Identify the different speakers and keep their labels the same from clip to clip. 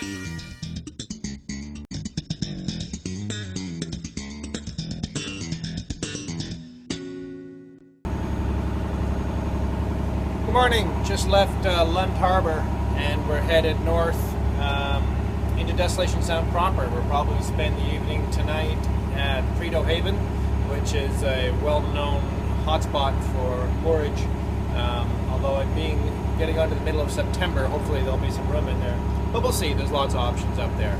Speaker 1: Good morning. Just left Lund Harbour and we're headed north into Desolation Sound proper. We'll probably spend the evening tonight at Prito Haven, which is a well-known hotspot for moorage. Although it being getting on to the middle of September, hopefully there'll be some room in there. But we'll see. There's lots of options up there.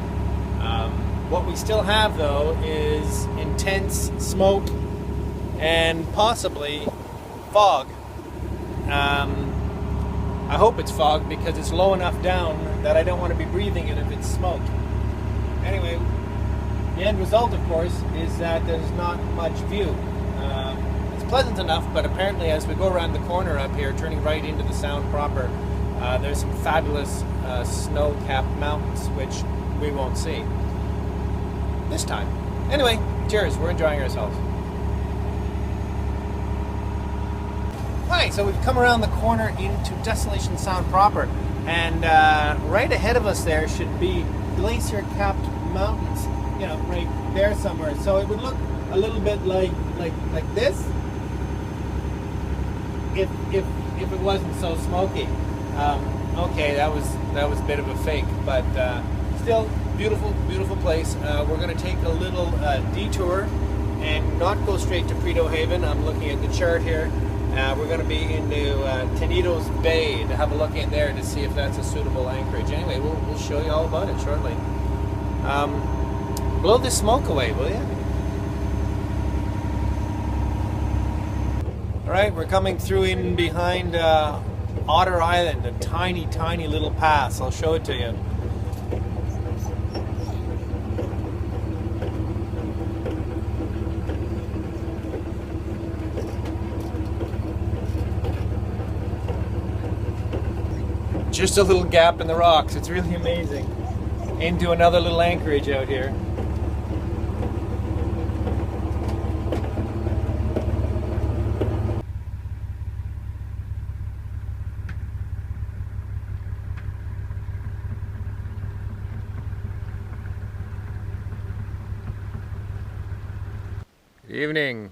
Speaker 1: What we still have though is intense smoke and possibly fog. I hope it's fog because it's low enough down that I don't want to be breathing it if it's smoke. Anyway, the end result, of course, is that there's not much view. It's pleasant enough, but apparently as we go around the corner up here, turning right into the sound proper, there's some fabulous snow-capped mountains, which we won't see this time. Anyway, cheers, we're enjoying ourselves. Hi, so we've come around the corner into Desolation Sound proper, and right ahead of us there should be glacier-capped mountains, you know, right there somewhere. So it would look a little bit like this if it wasn't so smoky. Okay, that was a bit of a fake, but still beautiful place. We're going to take a little detour and not go straight to Prito Haven. I'm looking at the chart here. We're going to be into Pendrell Bay to have a look in there to see if that's a suitable anchorage. Anyway, we'll show you all about it shortly. Blow this smoke away, will you? Alright, we're coming through in behind Otter Island, a tiny little pass. I'll show it to you. Just a little gap in the rocks. It's really amazing. Into another little anchorage out here. Good evening.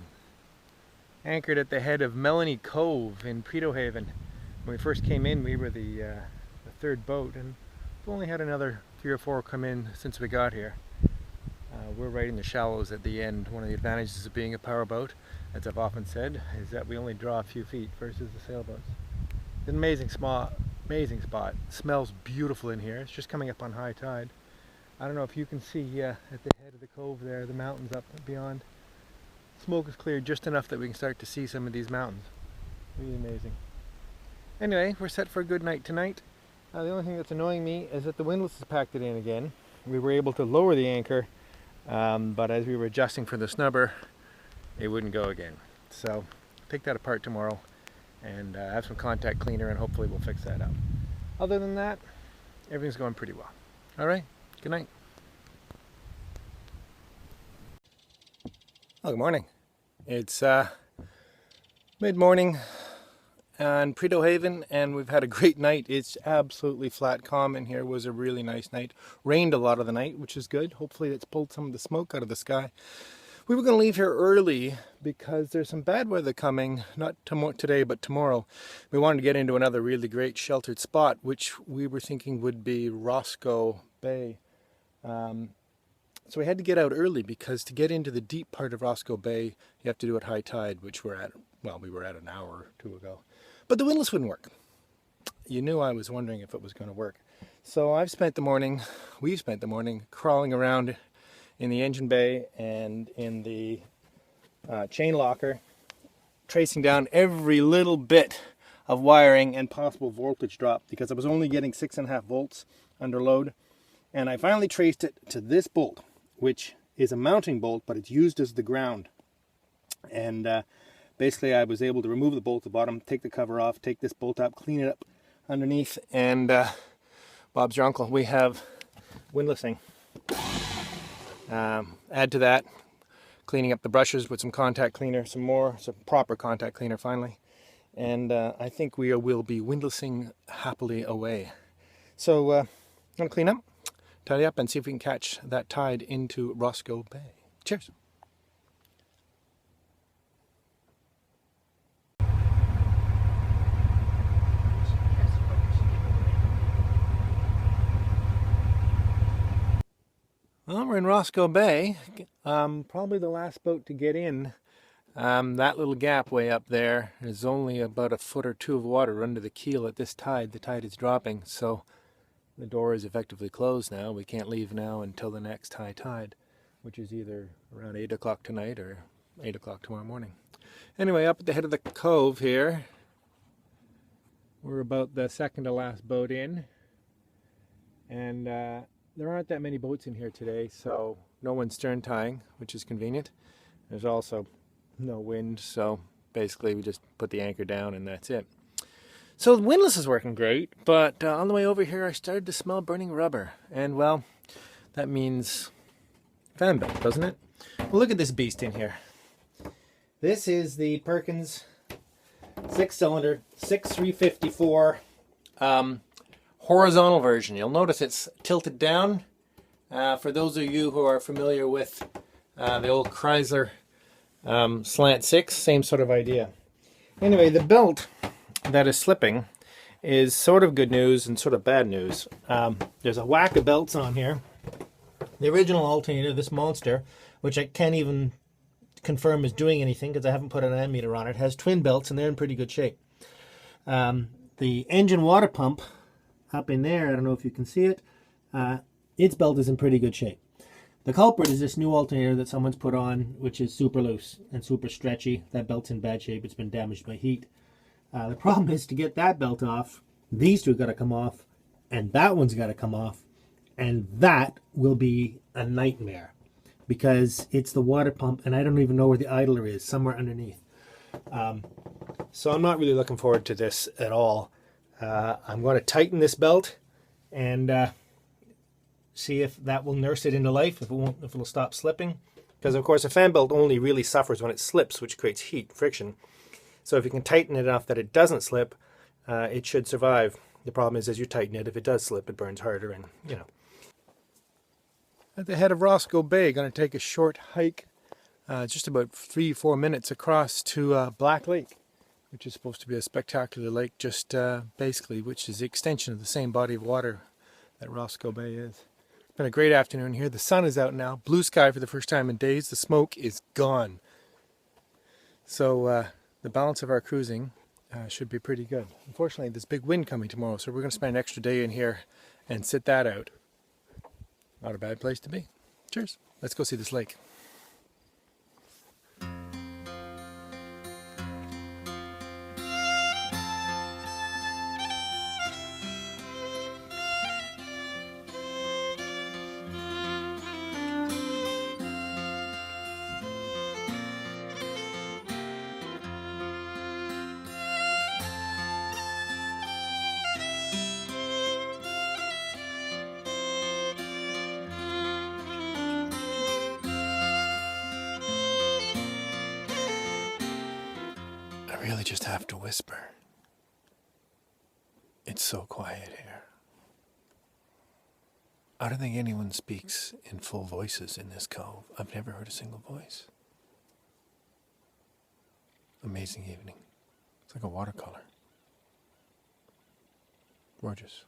Speaker 1: Anchored at the head of Melanie Cove in Prito Haven. When we first came in, we were the third boat, and we've only had another 3 or 4 come in since we got here. We're right in the shallows at the end. One of the advantages of being a powerboat, as I've often said, is that we only draw a few feet versus the sailboats. It's an amazing spot. It smells beautiful in here. It's just coming up on high tide. I don't know if you can see at the head of the cove there, the mountains up beyond. Smoke is cleared just enough that we can start to see some of these mountains. Really amazing. Anyway, we're set for a good night tonight. The only thing that's annoying me is that the windlass has packed it in again. We were able to lower the anchor, but as we were adjusting for the snubber, it wouldn't go again. So, take that apart tomorrow and have some contact cleaner, and hopefully we'll fix that up. Other than that, everything's going pretty well. Alright, good night. Oh, good morning. It's mid-morning on Prito Haven, and we've had a great night. It's absolutely flat calm in here. It was a really nice night. Rained a lot of the night, which is good. Hopefully it's pulled some of the smoke out of the sky. We were going to leave here early because there's some bad weather coming, not today but tomorrow. We wanted to get into another really great sheltered spot, which we were thinking would be Roscoe Bay. So we had to get out early because to get into the deep part of Roscoe Bay, you have to do it high tide, which we were at an hour or 2 ago. But the windlass wouldn't work. You knew I was wondering if it was going to work. So we've spent the morning crawling around in the engine bay and in the chain locker, tracing down every little bit of wiring and possible voltage drop because I was only getting 6.5 volts under load. And I finally traced it to this bolt, which is a mounting bolt, but it's used as the ground. And basically I was able to remove the bolt at the bottom, take the cover off, take this bolt up, clean it up underneath, and Bob's your uncle. We have windlassing. Add to that, cleaning up the brushes with some contact cleaner, some proper contact cleaner finally. And I think we will be windlassing happily away. So I'm going to clean up, tidy up and see if we can catch that tide into Roscoe Bay. Cheers. Well, we're in Roscoe Bay, probably the last boat to get in. That little gap way up there is only about a foot or two of water under the keel at this tide. The tide is dropping, so the door is effectively closed now. We can't leave now until the next high tide, which is either around 8 o'clock tonight or 8 o'clock tomorrow morning. Anyway, up at the head of the cove here, we're about the second to last boat in, and there aren't that many boats in here today, so no one's stern tying, which is convenient. There's also no wind, so basically we just put the anchor down and that's it. So the windlass is working great, but on the way over here I started to smell burning rubber, and well, that means fan belt, doesn't it? Well, look at this beast in here. This is the Perkins 6-cylinder 6354 horizontal version. You'll notice it's tilted down. For those of you who are familiar with the old Chrysler Slant 6, same sort of idea. Anyway, the belt that is slipping is sort of good news and sort of bad news. There's a whack of belts on here. The original Alternator, this monster, which I can't even confirm is doing anything because I haven't put an ammeter on it, has twin belts and they're in pretty good shape. The engine water pump up in there, I don't know if you can see it, its belt is in pretty good shape. The culprit is this new alternator that someone's put on, which is super loose and super stretchy. That belt's in bad shape. It's been damaged by heat. The problem is to get that belt off, these two got to come off, and that one's got to come off, and that will be a nightmare because it's the water pump, and I don't even know where the idler is, somewhere underneath. So I'm not really looking forward to this at all. I'm going to tighten this belt and see if that will nurse it into life, if it'll stop slipping. Because of course a fan belt only really suffers when it slips, which creates heat, friction. So if you can tighten it enough that it doesn't slip, it should survive. The problem is as you tighten it, if it does slip, it burns harder, and you know. At the head of Roscoe Bay, going to take a short hike, just about 3-4 minutes across to Black Lake, which is supposed to be a spectacular lake, just basically, which is the extension of the same body of water that Roscoe Bay is. It's been a great afternoon here. The sun is out now. Blue sky for the first time in days. The smoke is gone. So the balance of our cruising should be pretty good. Unfortunately, there's big wind coming tomorrow, so we're going to spend an extra day in here and sit that out. Not a bad place to be. Cheers. Let's go see this lake. I really just have to whisper. It's so quiet here. I don't think anyone speaks in full voices in this cove. I've never heard a single voice. Amazing evening. It's like a watercolor. Gorgeous.